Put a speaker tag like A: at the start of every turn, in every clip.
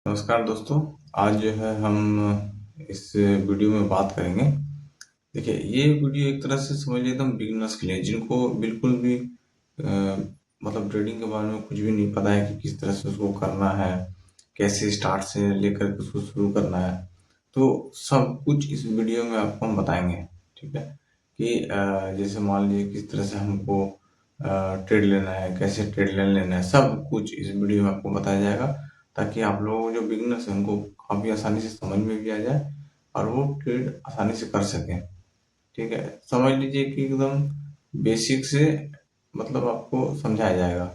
A: नमस्कार दोस्तों। आज जो है हम इस वीडियो में बात करेंगे। देखिए, ये वीडियो एक तरह से समझ लीजिए एकदम बिगिनर्स के लिए, जिनको बिल्कुल भी मतलब ट्रेडिंग के बारे में कुछ भी नहीं पता है कि किस तरह से उसको करना है, कैसे स्टार्ट से लेकर के उसको शुरू करना है। तो सब कुछ इस वीडियो में आपको हम बताएंगे। ठीक है कि जैसे मान लीजिए किस तरह से हमको ट्रेड लेना है, कैसे ट्रेड लेना है, सब कुछ इस वीडियो में आपको बताया जाएगा, ताकि आप लोग जो बिगिनर्स हैं उनको काफ़ी आसानी से समझ में भी आ जाए और वो ट्रेड आसानी से कर सकें। ठीक है, समझ लीजिए कि एकदम बेसिक से मतलब आपको समझाया जाएगा।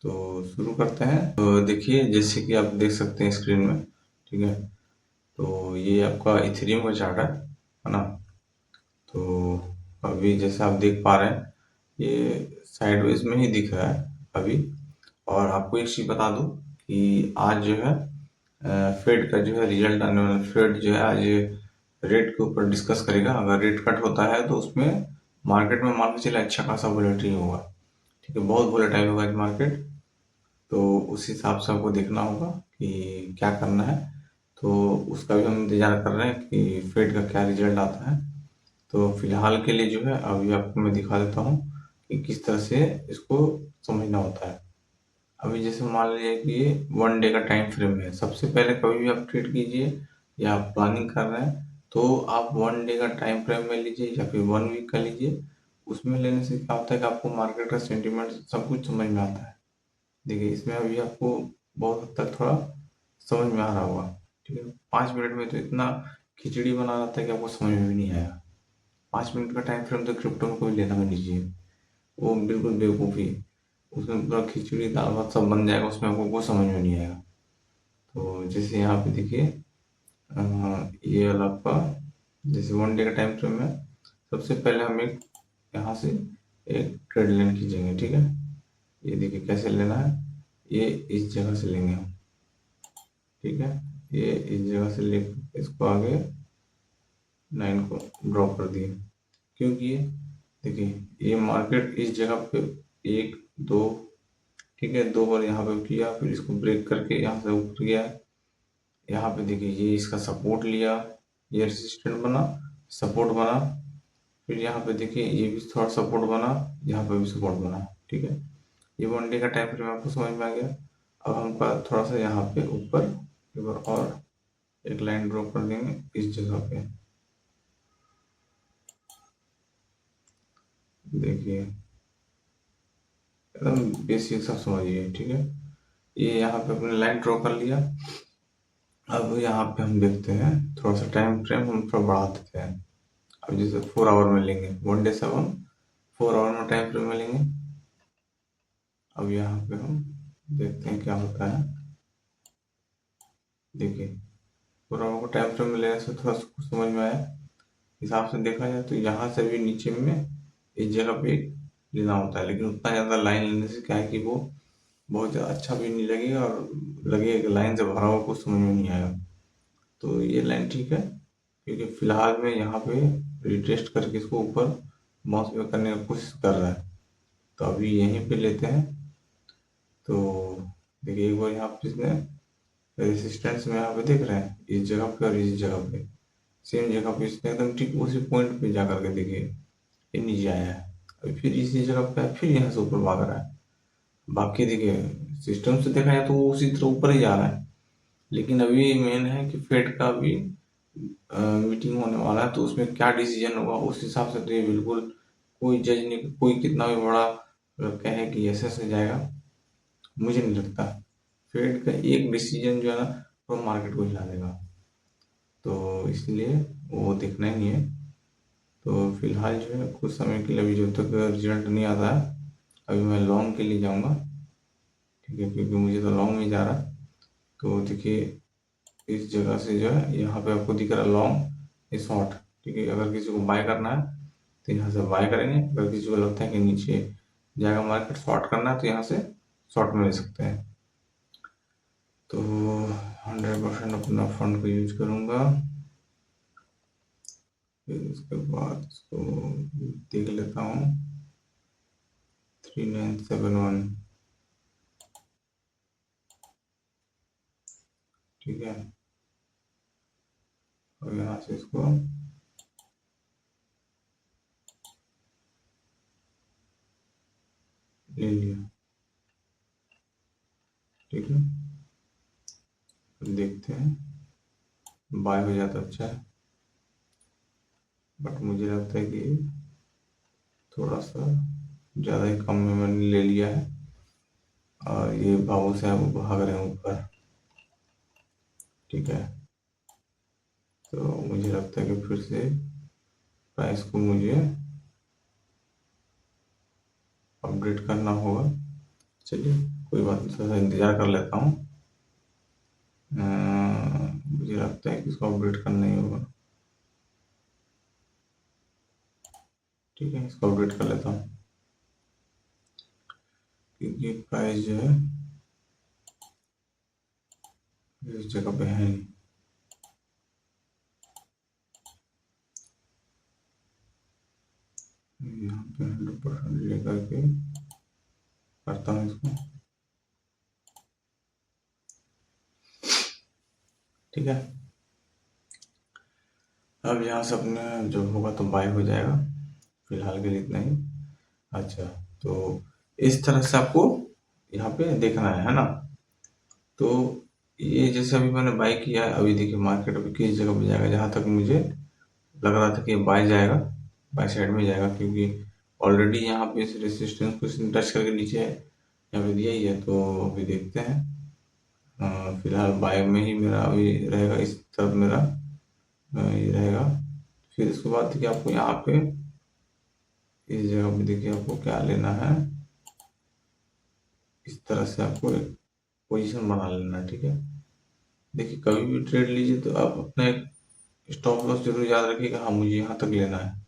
A: तो शुरू करते हैं। तो देखिए, जैसे कि आप देख सकते हैं स्क्रीन में। ठीक है, तो ये आपका इथेरियम का चार्ट है ना। तो अभी जैसे आप देख पा रहे हैं, ये साइडवेज में ही दिख रहा है अभी। और आपको एक चीज़ बता दूं कि आज जो है फेड का जो है रिजल्ट आने वाला। फेड जो है आज रेट के ऊपर डिस्कस करेगा। अगर रेट कट होता है तो उसमें मार्केट में मान के चले अच्छा खासा वोलेटिलिटी होगा। ठीक है, बहुत वोलेटाइल होगा आज मार्केट। तो उस हिसाब से आपको देखना होगा कि क्या करना है। तो उसका भी हम इंतजार कर रहे हैं कि फेड का क्या रिजल्ट आता है। तो फिलहाल के लिए जो है अभी आपको मैं दिखा देता हूँ कि किस तरह से इसको समझना होता है। अभी जैसे मान लीजिए कि ये 1 डे का टाइम फ्रेम है। सबसे पहले कभी भी आप ट्रेड कीजिए या आप प्लानिंग कर रहे हैं तो आप 1 डे का टाइम फ्रेम में लीजिए या फिर 1 वीक का लीजिए। उसमें लेने से क्या होता है कि आपको मार्केट का सेंटीमेंट सब कुछ समझ में आता है। देखिए, इसमें अभी आपको बहुत हद तक थोड़ा समझ में आ रहा होगा। ठीक है, 5 मिनट में तो इतना खिचड़ी बना रहा था कि आपको समझ में भी नहीं आया। 5 मिनट का टाइम फ्रेम तो क्रिप्टो में कोई लेना भी नहीं चाहिए। वो बिल्कुल बेवकूफ़ी। उसमें पूरा खिचड़ी दाल भात सब बन जाएगा, उसमें आपको कुछ समझ में नहीं आएगा। तो जैसे यहाँ पे देखिए, ये वाला आपका जैसे 1 डे का टाइम फ्रेम है। सबसे पहले हम एक यहाँ से एक ट्रेड लाइन खींचेंगे। ठीक है, ये देखिए कैसे लेना है। ये इस जगह से लेंगे हम। ठीक है, ये इस जगह से ले इसको आगे लाइन को ड्रॉ कर दिए। क्योंकि ये देखिए ये मार्केट इस जगह पे एक दो, ठीक है, 2 बार यहाँ पे किया, फिर इसको ब्रेक करके यहाँ से ऊपर गया। यहाँ पे देखिए ये इसका सपोर्ट लिया, ये रेजिस्टेंट बना, सपोर्ट बना। फिर यहाँ पे देखिए ये भी थोड़ा सपोर्ट बना, यहाँ पे भी सपोर्ट बना। ठीक है, ये 1 डे का टाइम फ्रेम आपको समझ में आ गया। अब हमका थोड़ा सा यहाँ पे ऊपर एक बार और एक लाइन ड्रॉ कर देंगे इस जगह पे। देखिए एकदम बेसिक सा समझिए। ठीक है, ये यहाँ पे अपने लाइन ड्रॉ कर लिया। अब यहाँ पे हम देखते हैं, थोड़ा सा टाइम फ्रेम हम थोड़ा बढ़ा देते हैं। अब जैसे 4 आवर में लेंगे, 1 डे से हम 4 आवर में टाइम फ्रेम में लेंगे। अब यहाँ पे हम देखते हैं क्या होता है। देखिए 4 आवर को टाइम फ्रेम में लेने से थोड़ा सा कुछ समझ में आया। हिसाब से देखा जाए तो यहाँ से भी नीचे में इस जगह पे लेना होता है, लेकिन उतना ज़्यादा लाइन लेने से क्या है कि वो बहुत ज़्यादा अच्छा भी नहीं लगेगा और लगेगा कि लाइन से भरा हुआ कुछ समझ में नहीं आएगा। तो ये लाइन ठीक है, क्योंकि फिलहाल में यहाँ पे रिटेस्ट करके इसको ऊपर माउस में करने की कोशिश कर रहा है। तो अभी यहीं पे लेते हैं। तो देखिए एक बार यहाँ पे इसने रेजिस्टेंस में यहाँ पे देख रहे हैं इस जगह पे और इस जगह पे, सेम जगह पे इसने एकदम ठीक उसी पॉइंट पे जा करके देखिए ये नीचे आया है। अभी फिर इसी जगह पे फिर यहाँ से ऊपर भाग रहा है। बाकी देखिए सिस्टम से देखा जाए तो वो उसी तरह ऊपर ही जा रहा है। लेकिन अभी मेन है कि फेड का भी मीटिंग होने वाला है, तो उसमें क्या डिसीजन होगा उस हिसाब से तो ये बिल्कुल कोई जज नहीं, कोई कितना भी बड़ा अगर कहे कि ऐसे से जाएगा, मुझे नहीं लगता। फेड का एक डिसीजन जो है ना वो मार्केट को हिला देगा। तो इसलिए वो देखना ही नहीं है। तो फिलहाल जो है कुछ समय के लिए अभी जब तक रिजल्ट नहीं आता है, अभी मैं लॉन्ग के लिए जाऊंगा। ठीक है, क्योंकि मुझे तो लॉन्ग में जा रहा है। तो देखिए इस जगह से जो है यहाँ पे आपको दिख रहा है लॉन्ग, ये शॉर्ट। ठीक है, अगर किसी को बाय करना है तो यहाँ से बाय करेंगे। अगर किसी को लगता है कि नीचे जाएगा मार्केट, शॉर्ट करना है, तो यहाँ से शॉर्ट में ले सकते हैं। तो 100% अपना फंड को यूज करूँगा। फिर उसके बाद इसको देख लेता हूँ। 3971। ठीक है, और यहाँ से इसको ले लिया। ठीक है, देखते हैं बाय हो जाता अच्छा है, बट मुझे लगता है कि थोड़ा सा ज़्यादा ही कम में मैंने ले लिया है, और ये भावों से हम भाग रहे हैं ऊपर। ठीक है, तो मुझे लगता है कि फिर से प्राइस को मुझे अपडेट करना होगा। चलिए कोई बात नहीं, थोड़ा सा इंतज़ार कर लेता हूँ। मुझे लगता है कि इसको अपडेट करना ही होगा। ठीक है, इसको अपडेट कर लेता हूँ, क्योंकि प्राइस जो है इस जगह पे है नहीं। यहाँ पे 100% लेकर के करता हूँ इसको। ठीक है, अब यहाँ से अपने जो होगा तो बाय हो जाएगा, फिलहाल के लिए इतना ही। अच्छा, तो इस तरह से आपको यहाँ पे देखना है ना। तो ये जैसे अभी मैंने बाय किया है, अभी देखिए मार्केट अभी किस जगह पे जाएगा, जहाँ तक मुझे लग रहा था कि बाय जाएगा, बाय साइड में जाएगा, क्योंकि ऑलरेडी यहाँ पे इस रेसिस्टेंस को टच करके नीचे यहाँ पे दिया ही है। तो अभी देखते हैं, फिलहाल बाय में ही मेरा अभी रहेगा, इस तरफ मेरा ये रहेगा। फिर इसके बाद देखिए आपको यहाँ पे इस जगह पे देखिए आपको क्या लेना है, इस तरह से आपको एक पोजीशन बना लेना है। ठीक है, देखिए कभी भी ट्रेड लीजिए तो आप अपना एक स्टॉप लॉस जरूर याद रखिएगा, हाँ मुझे यहाँ तक लेना है।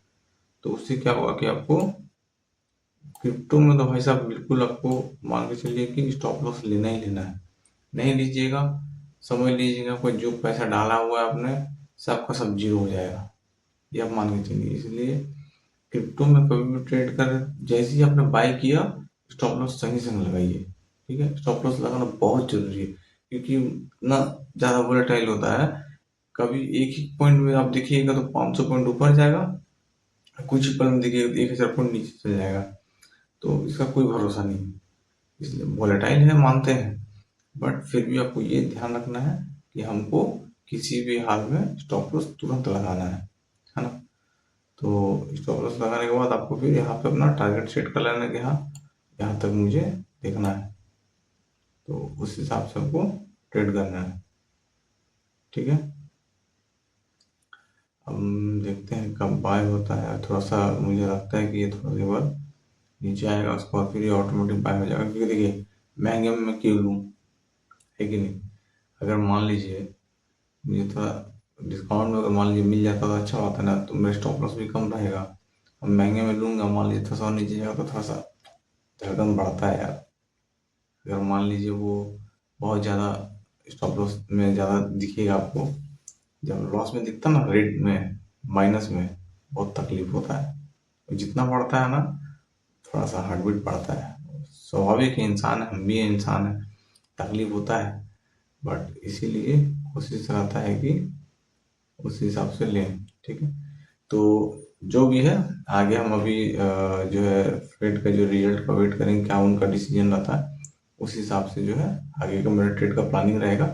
A: तो उससे क्या होगा कि आपको क्रिप्टो में तो भाई साहब बिल्कुल आपको मान के चलिए कि स्टॉप लॉस लेना ही लेना है। नहीं लीजिएगा, समझ लीजिएगा कोई जो पैसा डाला हुआ है आपने सब आपका सब जीरो हो जाएगा, ये आप मान के चलिए। इसलिए क्रिप्टो में कभी भी ट्रेड कर, जैसे ही आपने बाय किया स्टॉप लॉस संगे संग लगाइए। ठीक है, स्टॉप लॉस लगाना बहुत जरूरी है, क्योंकि इतना ज़्यादा वोलेटाइल होता है। कभी एक ही पॉइंट में आप देखिएगा तो 500 पॉइंट ऊपर जाएगा, कुछ ही पल में देखिएगा 1000 पॉइंट नीचे चल जाएगा। तो इसका कोई भरोसा नहीं, इसलिए वोलेटाइल है मानते हैं, बट फिर भी आपको ये ध्यान रखना है कि हमको किसी भी हाल में स्टॉप लॉस तुरंत लगाना है ना। तो स्टॉप लॉस लगाने के बाद आपको फिर यहाँ पे अपना टारगेट सेट कर लेना कि हाँ यहाँ तक मुझे देखना है, तो उस हिसाब से आपको ट्रेड करना है। ठीक है, हम देखते हैं कब बाय होता है। थोड़ा सा मुझे लगता है कि ये थोड़ा देर बाद नीचे आएगा, उसके बाद फिर ये ऑटोमेटिक बाय हो जाएगा, क्योंकि देखिए महंगे में मैं क्यों लूँ, है कि नहीं। अगर मान लीजिए मुझे थोड़ा डिस्काउंट में अगर मान लीजिए मिल जाता तो अच्छा होता ना, तो मेरा स्टॉप लॉस भी कम रहेगा। अब महंगे में लूँगा, मान लीजिए थोड़ा सा नीचे जाएगा तो थोड़ा सा धड़कन बढ़ता है यार। अगर मान लीजिए वो बहुत ज़्यादा स्टॉप लॉस में ज़्यादा दिखेगा आपको, जब लॉस में दिखता ना, रेड में, माइनस में, बहुत तकलीफ होता है। जितना बढ़ता है ना, थोड़ा सा हार्ट बीट बढ़ता है। स्वाभाविक है, इंसान है, हम भी इंसान है, तकलीफ होता है, बट इसीलिए कोशिश रहता है कि उस हिसाब से लें। ठीक है, तो जो भी है आगे हम अभी जो है फेड का जो रिजल्ट का वेट करेंगे, क्या उनका डिसीजन रहता है, उस हिसाब से जो है आगे का मेरा ट्रेड का प्लानिंग रहेगा।